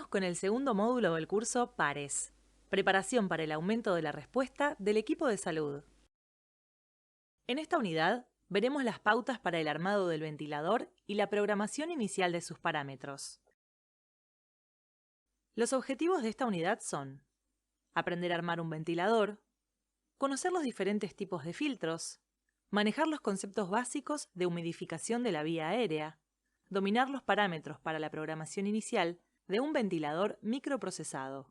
Con el segundo módulo del curso PARES, preparación para el aumento de la respuesta del equipo de salud. En esta unidad veremos las pautas para el armado del ventilador y la programación inicial de sus parámetros. Los objetivos de esta unidad son aprender a armar un ventilador, conocer los diferentes tipos de filtros, manejar los conceptos básicos de humidificación de la vía aérea, dominar los parámetros para la programación inicial de un ventilador microprocesado.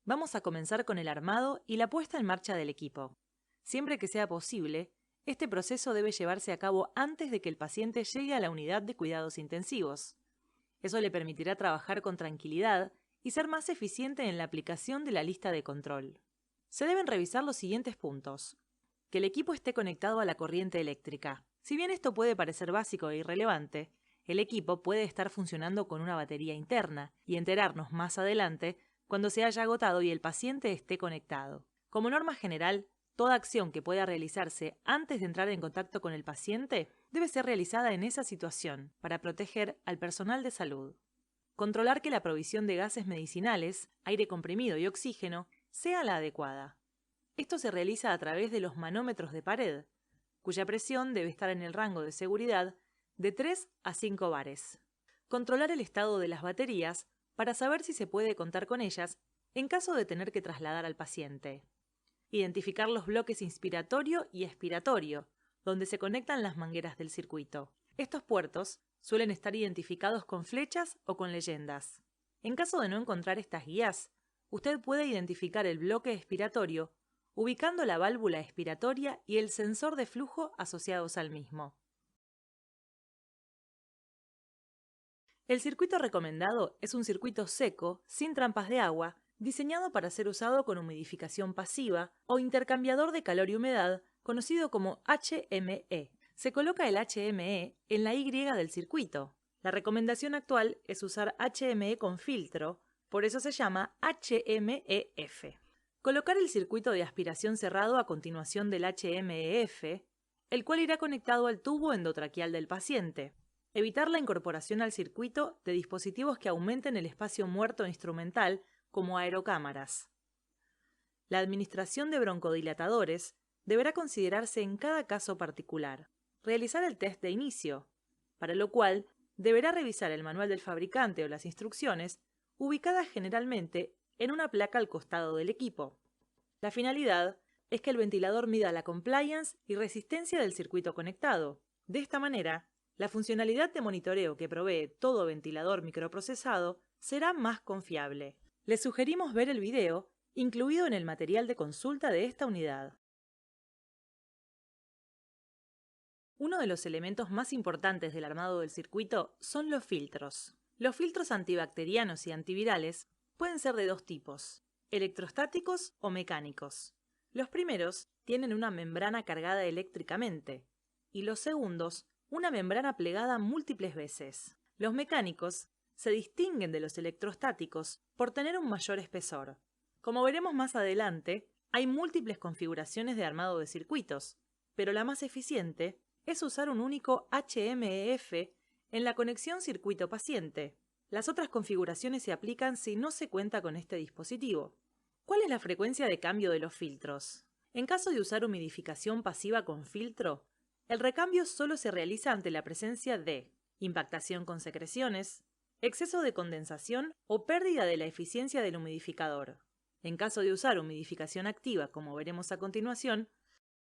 Vamos a comenzar con el armado y la puesta en marcha del equipo. Siempre que sea posible, este proceso debe llevarse a cabo antes de que el paciente llegue a la unidad de cuidados intensivos. Eso le permitirá trabajar con tranquilidad y ser más eficiente en la aplicación de la lista de control. Se deben revisar los siguientes puntos. Que el equipo esté conectado a la corriente eléctrica. Si bien esto puede parecer básico e irrelevante, el equipo puede estar funcionando con una batería interna y enterarnos más adelante cuando se haya agotado y el paciente esté conectado. Como norma general, toda acción que pueda realizarse antes de entrar en contacto con el paciente debe ser realizada en esa situación para proteger al personal de salud. Controlar que la provisión de gases medicinales, aire comprimido y oxígeno sea la adecuada. Esto se realiza a través de los manómetros de pared, cuya presión debe estar en el rango de seguridad de 3 a 5 bares. Controlar el estado de las baterías para saber si se puede contar con ellas en caso de tener que trasladar al paciente. Identificar los bloques inspiratorio y expiratorio, donde se conectan las mangueras del circuito. Estos puertos suelen estar identificados con flechas o con leyendas. En caso de no encontrar estas guías, usted puede identificar el bloque expiratorio ubicando la válvula expiratoria y el sensor de flujo asociados al mismo. El circuito recomendado es un circuito seco, sin trampas de agua, diseñado para ser usado con humidificación pasiva o intercambiador de calor y humedad, conocido como HME. Se coloca el HME en la Y del circuito. La recomendación actual es usar HME con filtro, por eso se llama HMEF. Colocar el circuito de aspiración cerrado a continuación del HMEF, el cual irá conectado al tubo endotraqueal del paciente. Evitar la incorporación al circuito de dispositivos que aumenten el espacio muerto instrumental, como aerocámaras. La administración de broncodilatadores deberá considerarse en cada caso particular. Realizar el test de inicio, para lo cual deberá revisar el manual del fabricante o las instrucciones, ubicadas generalmente en una placa al costado del equipo. La finalidad es que el ventilador mida la compliance y resistencia del circuito conectado. De esta manera, la funcionalidad de monitoreo que provee todo ventilador microprocesado será más confiable. Les sugerimos ver el video incluido en el material de consulta de esta unidad. Uno de los elementos más importantes del armado del circuito son los filtros. Los filtros antibacterianos y antivirales pueden ser de dos tipos, electrostáticos o mecánicos. Los primeros tienen una membrana cargada eléctricamente y los segundos una membrana plegada múltiples veces. Los mecánicos se distinguen de los electrostáticos por tener un mayor espesor. Como veremos más adelante, hay múltiples configuraciones de armado de circuitos, pero la más eficiente es usar un único HMEF en la conexión circuito-paciente. Las otras configuraciones se aplican si no se cuenta con este dispositivo. ¿Cuál es la frecuencia de cambio de los filtros? En caso de usar humidificación pasiva con filtro, el recambio solo se realiza ante la presencia de impactación con secreciones, exceso de condensación o pérdida de la eficiencia del humidificador. En caso de usar humidificación activa, como veremos a continuación,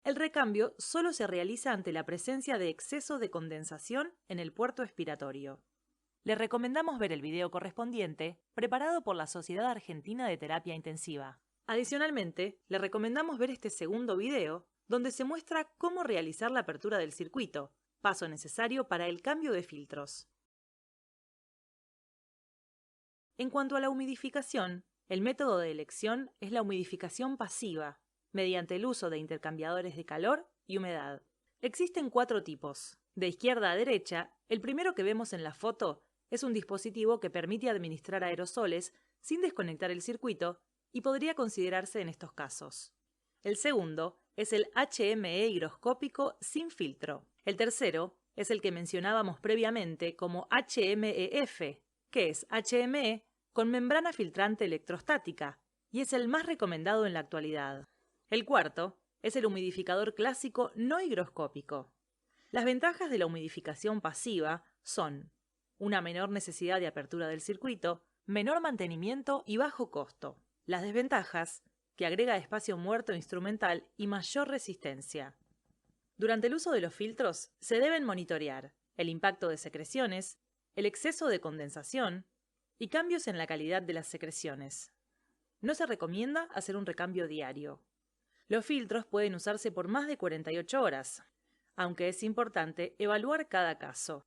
el recambio solo se realiza ante la presencia de exceso de condensación en el puerto expiratorio. Le recomendamos ver el video correspondiente, preparado por la Sociedad Argentina de Terapia Intensiva. Adicionalmente, le recomendamos ver este segundo video, donde se muestra cómo realizar la apertura del circuito, paso necesario para el cambio de filtros. En cuanto a la humidificación, el método de elección es la humidificación pasiva, mediante el uso de intercambiadores de calor y humedad. Existen 4 tipos. De izquierda a derecha, el primero que vemos en la foto es un dispositivo que permite administrar aerosoles sin desconectar el circuito y podría considerarse en estos casos. El segundo es el HME higroscópico sin filtro. El tercero es el que mencionábamos previamente como HMEF, que es HME con membrana filtrante electrostática y es el más recomendado en la actualidad. El cuarto es el humidificador clásico no higroscópico. Las ventajas de la humidificación pasiva son una menor necesidad de apertura del circuito, menor mantenimiento y bajo costo. Las desventajas, que agrega espacio muerto instrumental y mayor resistencia. Durante el uso de los filtros se deben monitorear el impacto de secreciones, el exceso de condensación y cambios en la calidad de las secreciones. No se recomienda hacer un recambio diario. Los filtros pueden usarse por más de 48 horas, aunque es importante evaluar cada caso.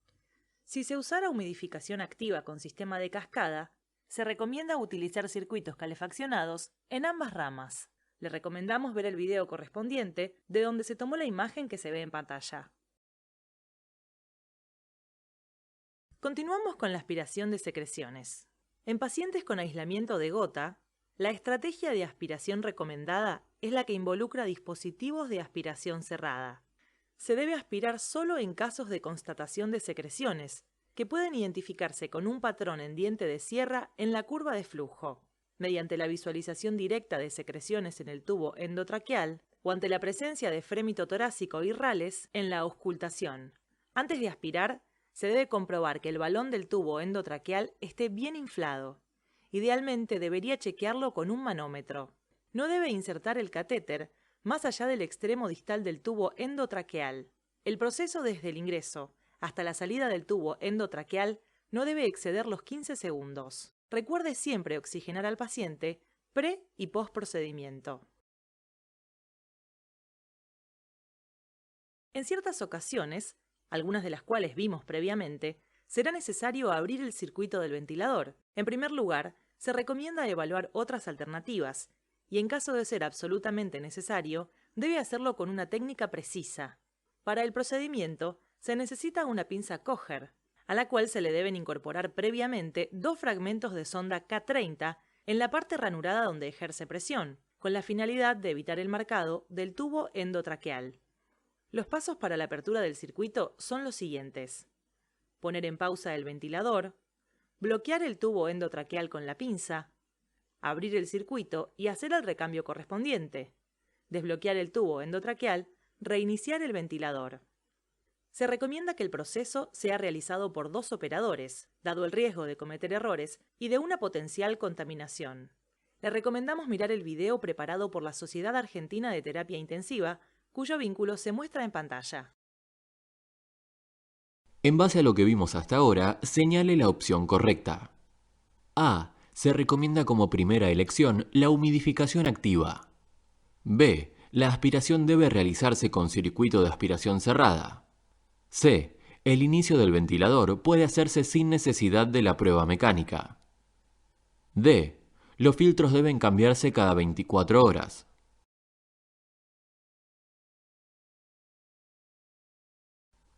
Si se usara humidificación activa con sistema de cascada, se recomienda utilizar circuitos calefaccionados en ambas ramas. Le recomendamos ver el video correspondiente de donde se tomó la imagen que se ve en pantalla. Continuamos con la aspiración de secreciones. En pacientes con aislamiento de gota, la estrategia de aspiración recomendada es la que involucra dispositivos de aspiración cerrada. Se debe aspirar solo en casos de constatación de secreciones, que pueden identificarse con un patrón en diente de sierra en la curva de flujo, mediante la visualización directa de secreciones en el tubo endotraqueal o ante la presencia de frémito torácico y rales en la auscultación. Antes de aspirar, se debe comprobar que el balón del tubo endotraqueal esté bien inflado. Idealmente debería chequearlo con un manómetro. No debe insertar el catéter más allá del extremo distal del tubo endotraqueal. El proceso desde el ingreso hasta la salida del tubo endotraqueal no debe exceder los 15 segundos. Recuerde siempre oxigenar al paciente pre- y post-procedimiento. En ciertas ocasiones, algunas de las cuales vimos previamente, será necesario abrir el circuito del ventilador. En primer lugar, se recomienda evaluar otras alternativas, y en caso de ser absolutamente necesario, debe hacerlo con una técnica precisa. Para el procedimiento, se necesita una pinza Kocher, a la cual se le deben incorporar previamente 2 fragmentos de sonda K30 en la parte ranurada donde ejerce presión, con la finalidad de evitar el marcado del tubo endotraqueal. Los pasos para la apertura del circuito son los siguientes: poner en pausa el ventilador, bloquear el tubo endotraqueal con la pinza, abrir el circuito y hacer el recambio correspondiente, desbloquear el tubo endotraqueal, reiniciar el ventilador. Se recomienda que el proceso sea realizado por 2 operadores, dado el riesgo de cometer errores y de una potencial contaminación. Le recomendamos mirar el video preparado por la Sociedad Argentina de Terapia Intensiva, cuyo vínculo se muestra en pantalla. En base a lo que vimos hasta ahora, señale la opción correcta. A. Se recomienda como primera elección la humidificación activa. B. La aspiración debe realizarse con circuito de aspiración cerrada. C. El inicio del ventilador puede hacerse sin necesidad de la prueba mecánica. D. Los filtros deben cambiarse cada 24 horas.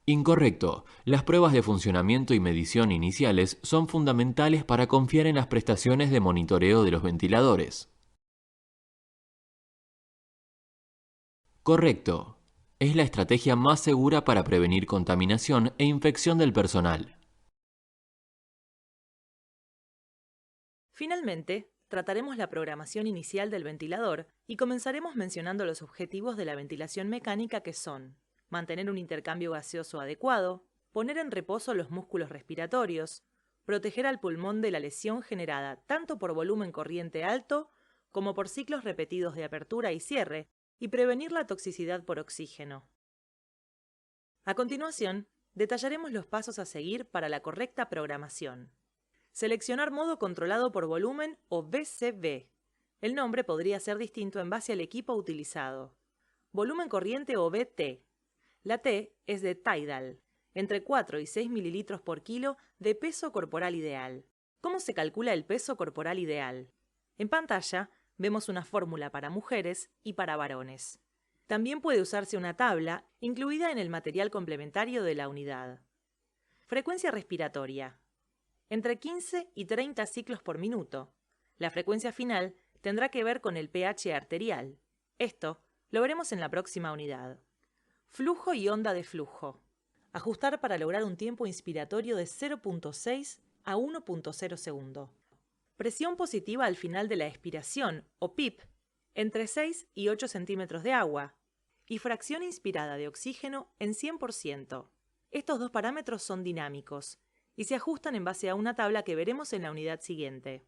Incorrecto. Las pruebas de funcionamiento y medición iniciales son fundamentales para confiar en las prestaciones de monitoreo de los ventiladores. Correcto. Es la estrategia más segura para prevenir contaminación e infección del personal. Finalmente, trataremos la programación inicial del ventilador y comenzaremos mencionando los objetivos de la ventilación mecánica, que son: mantener un intercambio gaseoso adecuado, poner en reposo los músculos respiratorios, proteger al pulmón de la lesión generada tanto por volumen corriente alto como por ciclos repetidos de apertura y cierre, y prevenir la toxicidad por oxígeno. A continuación, detallaremos los pasos a seguir para la correcta programación. Seleccionar modo controlado por volumen o VCV. El nombre podría ser distinto en base al equipo utilizado. Volumen corriente o VT. La T es de Tidal, entre 4 y 6 mililitros por kilo de peso corporal ideal. ¿Cómo se calcula el peso corporal ideal? En pantalla vemos una fórmula para mujeres y para varones. También puede usarse una tabla incluida en el material complementario de la unidad. Frecuencia respiratoria: entre 15 y 30 ciclos por minuto. La frecuencia final tendrá que ver con el pH arterial. Esto lo veremos en la próxima unidad. Flujo y onda de flujo. Ajustar para lograr un tiempo inspiratorio de 0.6 a 1.0 segundo. Presión positiva al final de la expiración, o PIP, entre 6 y 8 centímetros de agua, y fracción inspirada de oxígeno en 100%. Estos dos parámetros son dinámicos y se ajustan en base a una tabla que veremos en la unidad siguiente.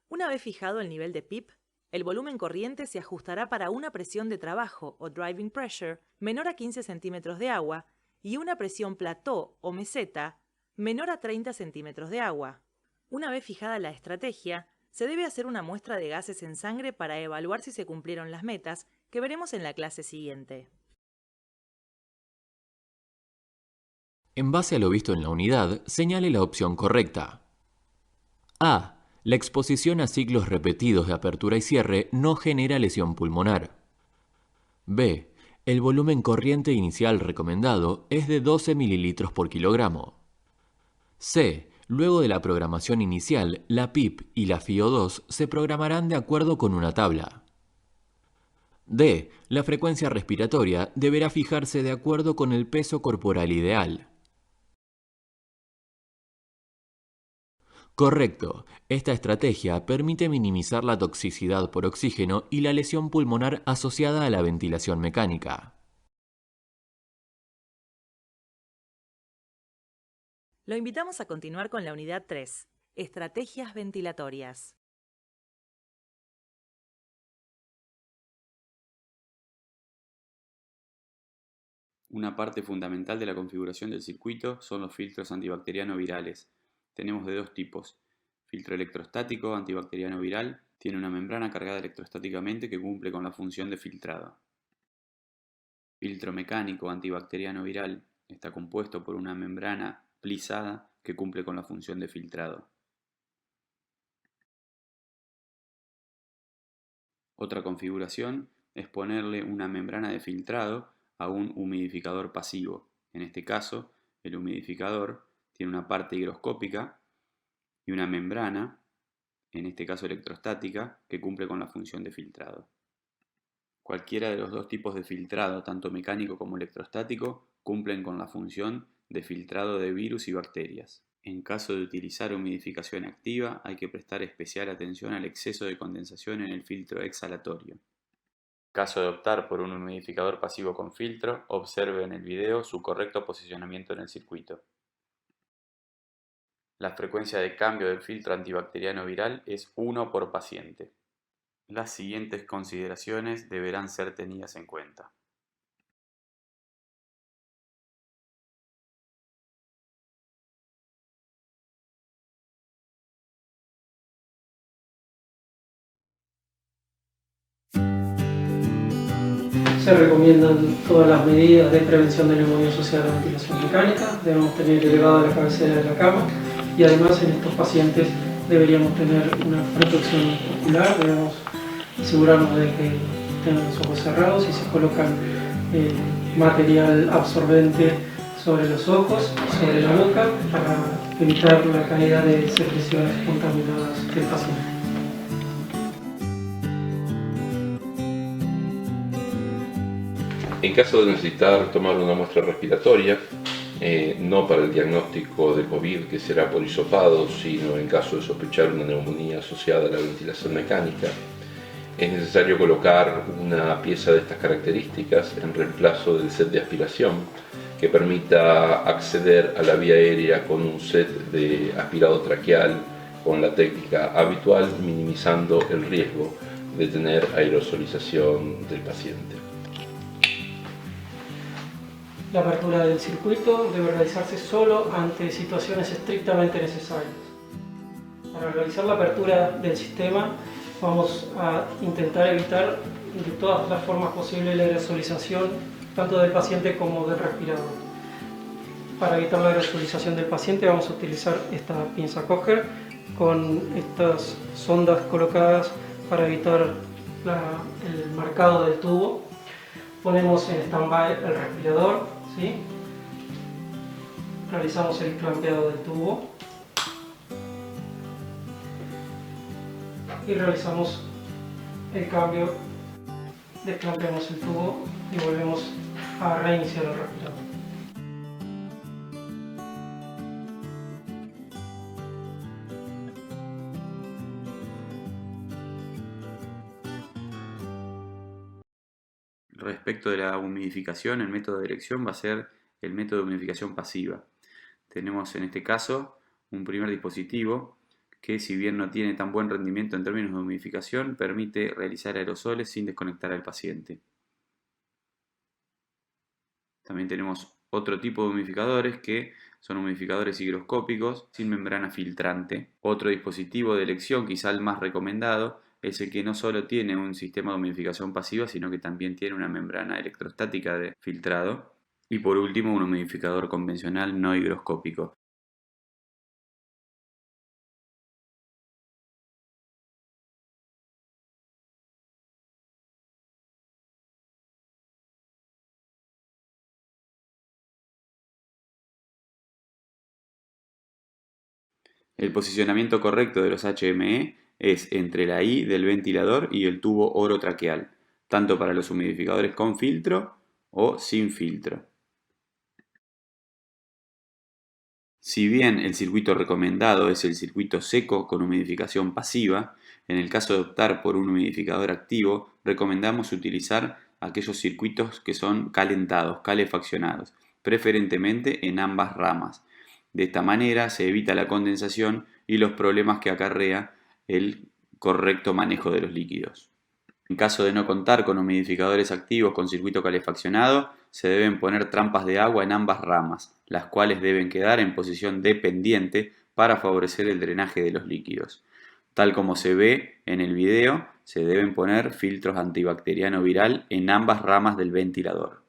Una vez fijado el nivel de PIP, el volumen corriente se ajustará para una presión de trabajo, o driving pressure, menor a 15 centímetros de agua y una presión plató, o meseta, menor a 30 centímetros de agua. Una vez fijada la estrategia, se debe hacer una muestra de gases en sangre para evaluar si se cumplieron las metas, que veremos en la clase siguiente. En base a lo visto en la unidad, señale la opción correcta. A. La exposición a ciclos repetidos de apertura y cierre no genera lesión pulmonar. B. El volumen corriente inicial recomendado es de 12 ml por kilogramo. C. Luego de la programación inicial, la PIP y la FiO2 se programarán de acuerdo con una tabla. D. La frecuencia respiratoria deberá fijarse de acuerdo con el peso corporal ideal. Correcto. Esta estrategia permite minimizar la toxicidad por oxígeno y la lesión pulmonar asociada a la ventilación mecánica. Lo invitamos a continuar con la unidad 3, Estrategias ventilatorias. Una parte fundamental de la configuración del circuito son los filtros antibacteriano virales. Tenemos de dos tipos. Filtro electrostático antibacteriano viral tiene una membrana cargada electrostáticamente que cumple con la función de filtrado. Filtro mecánico antibacteriano viral está compuesto por una membrana plisada que cumple con la función de filtrado. Otra configuración es ponerle una membrana de filtrado a un humidificador pasivo. En este caso, el humidificador tiene una parte higroscópica y una membrana, en este caso electrostática, que cumple con la función de filtrado. Cualquiera de los dos tipos de filtrado, tanto mecánico como electrostático, cumplen con la función de filtrado de virus y bacterias. En caso de utilizar humidificación activa, hay que prestar especial atención al exceso de condensación en el filtro exhalatorio. En caso de optar por un humidificador pasivo con filtro, observe en el video su correcto posicionamiento en el circuito. La frecuencia de cambio del filtro antibacteriano viral es 1 por paciente. Las siguientes consideraciones deberán ser tenidas en cuenta. Se recomiendan todas las medidas de prevención de neumonía asociada a la ventilación mecánica. Debemos tener elevada la cabecera de la cama y además en estos pacientes deberíamos tener una protección ocular. Debemos asegurarnos de que tengan los ojos cerrados y se colocan material absorbente sobre los ojos, sobre la boca, para evitar la caída de secreciones contaminadas del paciente. En caso de necesitar tomar una muestra respiratoria, no para el diagnóstico de COVID, que será por hisopado, sino en caso de sospechar una neumonía asociada a la ventilación mecánica, es necesario colocar una pieza de estas características en reemplazo del set de aspiración, que permita acceder a la vía aérea con un set de aspirado traqueal con la técnica habitual, minimizando el riesgo de tener aerosolización del paciente. La apertura del circuito debe realizarse solo ante situaciones estrictamente necesarias. Para realizar la apertura del sistema vamos a intentar evitar de todas las formas posibles la aerosolización tanto del paciente como del respirador. Para evitar la aerosolización del paciente vamos a utilizar esta pinza Kocher con estas sondas colocadas para evitar el marcado del tubo. Ponemos en stand-by el respirador, ¿sí? Realizamos el clampeado del tubo y realizamos el cambio, desclampeamos el tubo y volvemos a reiniciar el respirador. Respecto de la humidificación, el método de elección va a ser el método de humidificación pasiva. Tenemos en este caso un primer dispositivo que, si bien no tiene tan buen rendimiento en términos de humidificación, permite realizar aerosoles sin desconectar al paciente. También tenemos otro tipo de humidificadores que son humidificadores higroscópicos sin membrana filtrante. Otro dispositivo de elección, quizá el más recomendado, es el que no solo tiene un sistema de humidificación pasiva, sino que también tiene una membrana electrostática de filtrado. Y por último, un humidificador convencional no higroscópico. El posicionamiento correcto de los HME es entre la I del ventilador y el tubo orotraqueal, tanto para los humidificadores con filtro o sin filtro. Si bien el circuito recomendado es el circuito seco con humidificación pasiva, en el caso de optar por un humidificador activo, recomendamos utilizar aquellos circuitos que son calentados, calefaccionados, preferentemente en ambas ramas. De esta manera se evita la condensación y los problemas que acarrea el correcto manejo de los líquidos. En caso de no contar con humidificadores activos con circuito calefaccionado, se deben poner trampas de agua en ambas ramas, las cuales deben quedar en posición dependiente para favorecer el drenaje de los líquidos. Tal como se ve en el video, se deben poner filtros antibacteriano viral en ambas ramas del ventilador.